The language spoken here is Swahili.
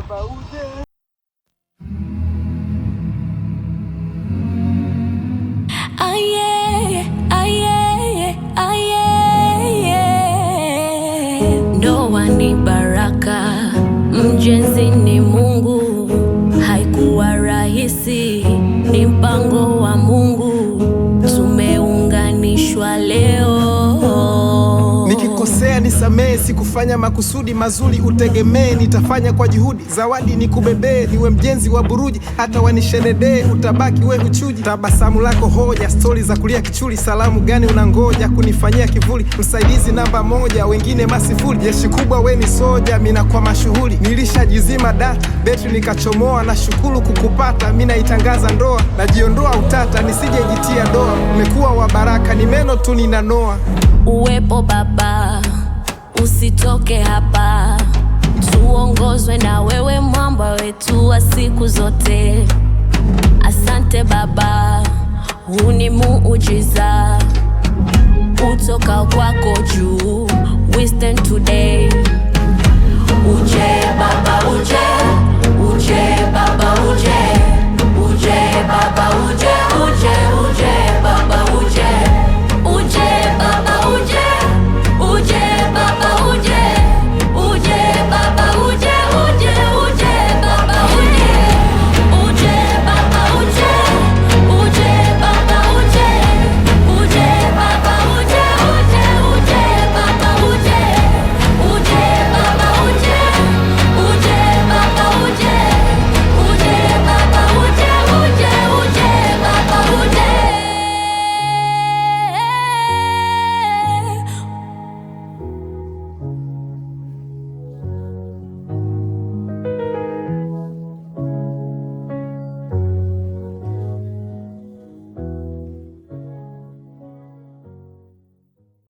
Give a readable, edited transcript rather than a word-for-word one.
baba uje. Aye, aye, aye. Ndoa ni baraka, mjenzi ni Mungu. Haikuwa rahisi, ni mpango wa Mungu. Tumeunganishwa leo. Nikikosea nisamee, sikufanya makusudi. Mazuri utegemee, nitafanya kwa juhudi. Zawadi nikubebee, niwe mjenzi wa buruji. Hata wanishenedee, utabaki we huchuji. Tabasamu lako hoja, stori za kulia kichuli. Salamu gani unangoja kunifanyia kivuli? Msaidizi namba 1, wengine masifuri. Jeshi kubwa we ni soja, mina kwa mashuhuri. Nilishajizima data, betri nikachomoa. Na shukuru kukupata, mina itangaza ndoa. Najiondoa utata, nisije jitia doa. Umekuwa wa baraka, ni meno tu ninanoa. Uwepo baba, usitoke hapa. Tuongozwe na wewe, mwamba wetu wa siku zote. Asante baba, huu ni muujiza kutoka kwako juu. We stand today. Uje